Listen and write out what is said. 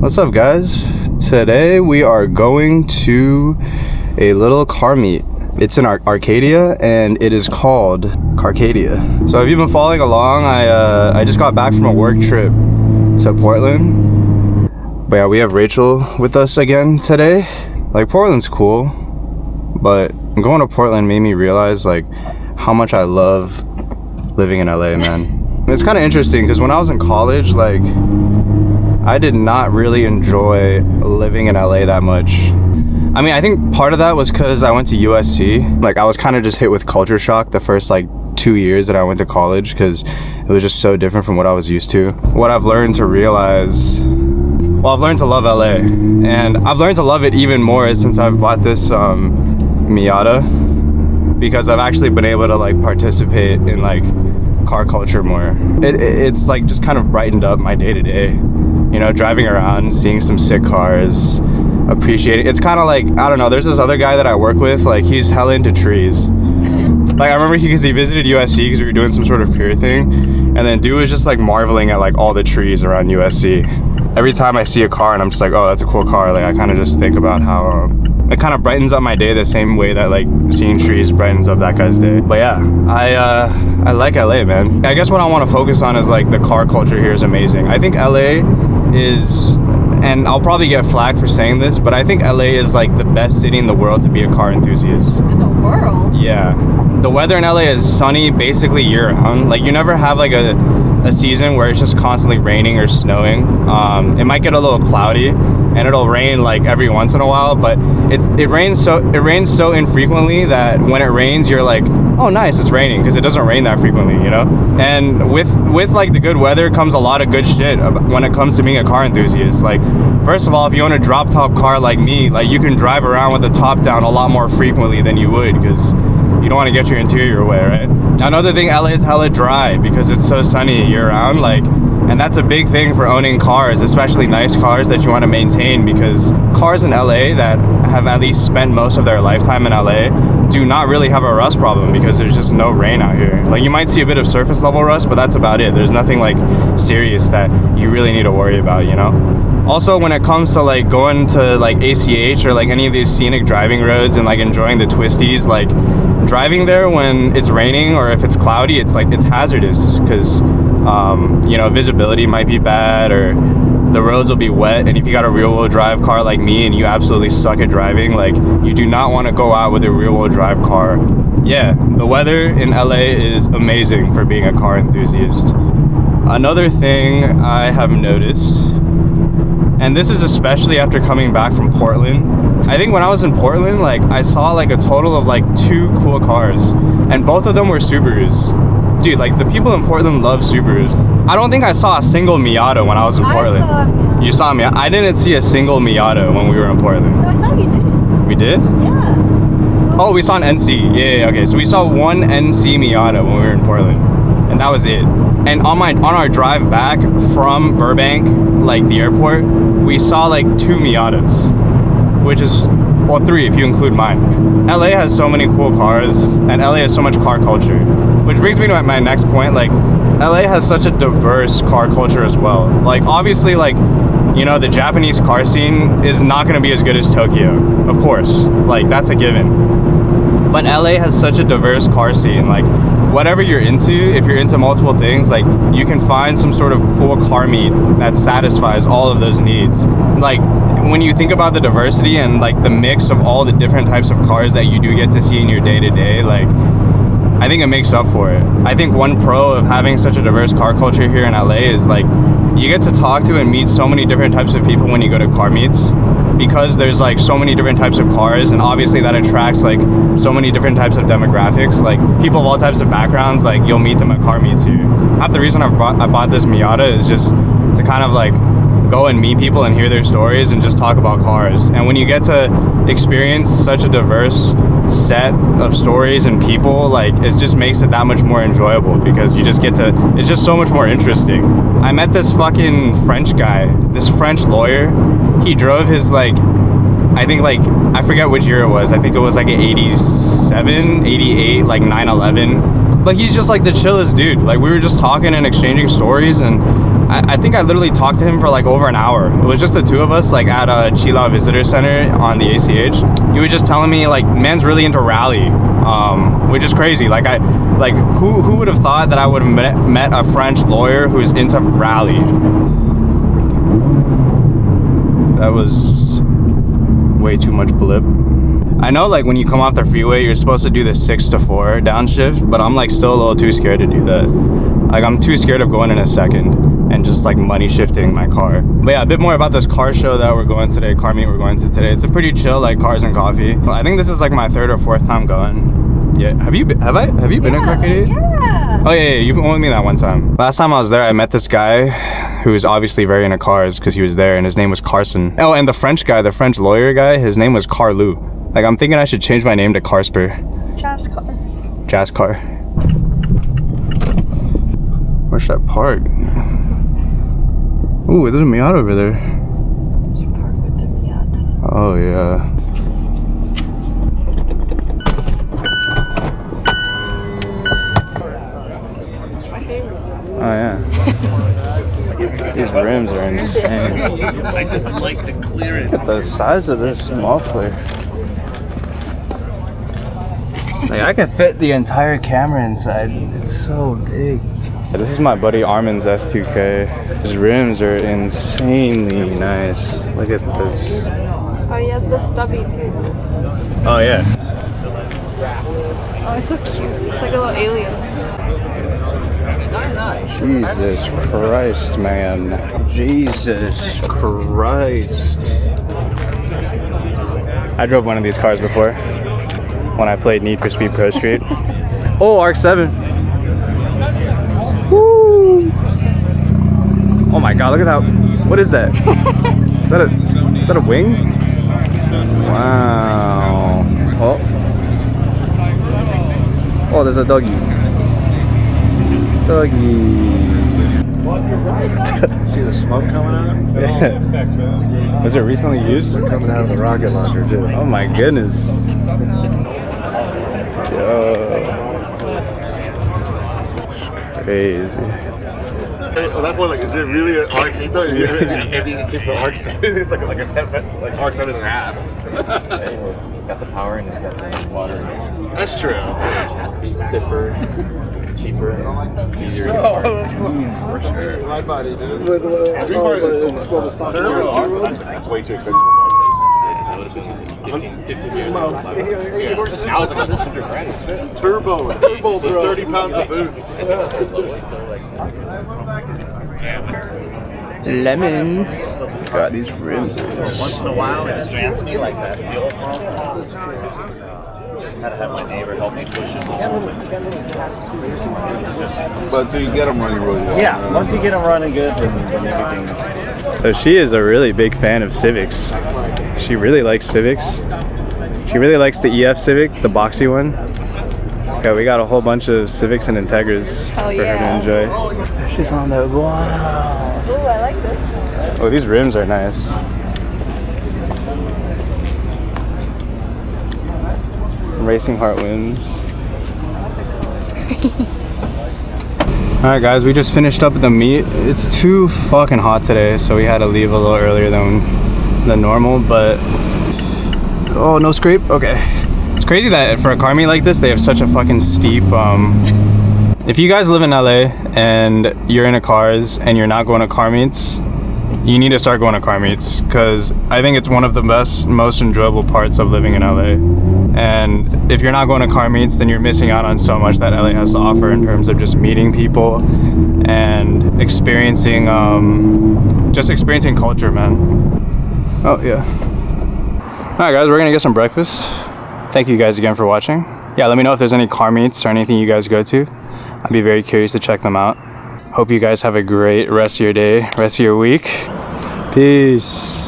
What's up, guys? Today we are going to a little car meet. It's in Arcadia and it is called Carcadia. So if you've been following along, I just got back from a work trip to Portland. But yeah, we have Rachel with us again today. Like, Portland's cool, but going to Portland made me realize like how much I love living in LA, man. It's kind of interesting because when I was in college, like, I did not really enjoy living in LA that much. I mean, I think part of that was because I went to USC. Like, I was kind of just hit with culture shock the first like 2 years that I went to college because it was just so different from what I was used to. What I've learned to realize, well, I've learned to love LA, and I've learned to love it even more since I've bought this Miata, because I've actually been able to like participate in like car culture more. It's like just kind of brightened up my day-to-day. You know, driving around, seeing some sick cars, appreciating. It's kind of like, I don't know, there's this other guy that I work with, like, he's hella into trees. Like, I remember because he visited USC because we were doing some sort of career thing, and then dude was just like marveling at like all the trees around USC. Every time I see a car and I'm just like, oh, that's a cool car, like I kind of just think about how it kind of brightens up my day the same way that like seeing trees brightens up that guy's day. But yeah, I like LA, man. I guess what I want to focus on is like the car culture here is amazing. I think LA is, and I'll probably get flack for saying this, but I think LA is like the best city in the world to be a car enthusiast. In the world? Yeah. The weather in LA is sunny basically year round. Like, you never have like a season where it's just constantly raining or snowing. It might get a little cloudy and it'll rain like every once in a while, but it rains so infrequently that when it rains you're like, oh nice, it's raining, because it doesn't rain that frequently, you know? And with like the good weather comes a lot of good shit when it comes to being a car enthusiast. Like, first of all, if you own a drop top car like me, like, you can drive around with the top down a lot more frequently than you would, because you don't want to get your interior wet, right? Another thing, LA is hella dry because it's so sunny year round, like, and that's a big thing for owning cars, especially nice cars that you want to maintain, because cars in LA that have at least spent most of their lifetime in LA do not really have a rust problem because there's just no rain out here. Like, you might see a bit of surface level rust, but that's about it. There's nothing like serious that you really need to worry about, you know? Also, when it comes to like going to like ACH or like any of these scenic driving roads and like enjoying the twisties, like driving there when it's raining or if it's cloudy, it's like, it's hazardous because you know, visibility might be bad or the roads will be wet, and if you got a rear-wheel drive car like me and you absolutely suck at driving, like, you do not want to go out with a rear-wheel drive car. Yeah, the weather in LA is amazing for being a car enthusiast. Another thing I have noticed, and this is especially after coming back from Portland, I think when I was in Portland, like, I saw like a total of like 2 cool cars, and both of them were Subarus. Dude, like, the people in Portland love Subarus. I don't think I saw a single Miata when I was in Portland. I saw a Miata. You saw a Miata? I didn't see a single Miata when we were in Portland. No, I thought you did. We did? Yeah. Oh, we saw an NC. Yeah, okay. So we saw one NC Miata when we were in Portland, and that was it. And on our drive back from Burbank, like the airport, we saw like 2 Miatas, which is, well, 3 if you include mine. LA has so many cool cars, and LA has so much car culture. Which brings me to my next point, like, LA has such a diverse car culture as well. Like, obviously, like, you know, the Japanese car scene is not gonna be as good as Tokyo, of course. Like, that's a given. But LA has such a diverse car scene. Like, whatever you're into, if you're into multiple things, like, you can find some sort of cool car meet that satisfies all of those needs. Like, when you think about the diversity and like the mix of all the different types of cars that you do get to see in your day-to-day, like, I think it makes up for it. I think one pro of having such a diverse car culture here in LA is like, you get to talk to and meet so many different types of people when you go to car meets, because there's like so many different types of cars, and obviously that attracts like so many different types of demographics, like people of all types of backgrounds. Like, you'll meet them at car meets here. Half the reason I bought this Miata is just to kind of like go and meet people and hear their stories and just talk about cars. And when you get to experience such a diverse set of stories and people, like, it just makes it that much more enjoyable, because you just get to, it's just so much more interesting. I met this fucking French guy, this French lawyer. He drove his like, I think like, I forget which year it was, I think it was like an 87, 88, like 911. but he's just like the chillest dude. Like we were just talking and exchanging stories, and I think I literally talked to him for like over an hour. It was just the two of us like at a Chilao Visitor Center on the ACH. He was just telling me like man's really into rally, which is crazy. Like who would have thought that I would have met a French lawyer who's into rally? That was way too much blip. I know like when you come off the freeway, you're supposed to do the 6 to 4 downshift, but I'm like still a little too scared to do that. Like I'm too scared of going in a second and just like money shifting my car. But yeah, a bit more about this car show that we're going today, car meet we're going to today. It's a pretty chill like cars and coffee. I think this is like my 3rd or 4th time going. Yeah, have you been in Carcadia? Yeah. Oh yeah, you've been with me that one time. Last time I was there, I met this guy who was obviously very into cars because he was there, and his name was Carson. Oh, and the French guy, the French lawyer guy, his name was Carlou. Like I'm thinking I should change my name to Carsper. Jazz car. Jazz car. Where should I park? Ooh, there's a Miata over there. You park with the Miata. Oh yeah. My favorite. Oh yeah. These rims are insane. I just like to clear it. Look at the size of this muffler. Like I can fit the entire camera inside. It's so big. This is my buddy Armin's S2K. His rims are insanely nice. Look at this. Oh, he has the stubby too. Oh yeah. Oh, it's so cute. It's like a little alien. Jesus Christ, man. Jesus Christ. I drove one of these cars before when I played Need for Speed Pro Street. Oh, ARC-7. Woo! Oh my god, look at that. What is that? Is that a wing? Wow. Oh, there's a doggy. See the smoke coming out? Yeah. Was it recently used? It's coming out of the rocket launcher too. Oh my goodness. Yo. Crazy. Well, that one, like, is it really an ARC-8 though? If you keep the ARC-7, it's like a 7, like ARC-7 and a half. Got the power and it's got the water. That's true. Stiffer, cheaper, easier to park. For sure. My body, dude. That's way too expensive in my That would have been 15 years ago. taste. Now it's like $100 turbo with 30 pounds of boost. Lemons. God, these rims. Once in a while, it strands me like that fuel pump. Had to have my neighbor help me push it. But do you get them running really well? Yeah, once you get them running good, then everything's... So she is a really big fan of Civics. She really likes Civics. She really likes the EF Civic, the boxy one. Okay, we got a whole bunch of Civics and Integras for her to enjoy. She's on the wow. Ooh, I like this. Oh, these rims are nice. Racing Heart wins. Alright guys, we just finished up the meet. It's too fucking hot today, so we had to leave a little earlier than normal, but oh, no scrape? Okay. It's crazy that for a car meet like this, they have such a fucking steep if you guys live in LA and you're into cars and you're not going to car meets, you need to start going to car meets, because I think it's one of the most enjoyable parts of living in LA. And if you're not going to car meets, then you're missing out on so much that LA has to offer in terms of just meeting people and experiencing just experiencing culture, man. Oh yeah. Alright guys, we're gonna get some breakfast. Thank you guys again for watching. Yeah, let me know if there's any car meets or anything you guys go to. I'd be very curious to check them out. Hope you guys have a great rest of your day, rest of your week. Peace.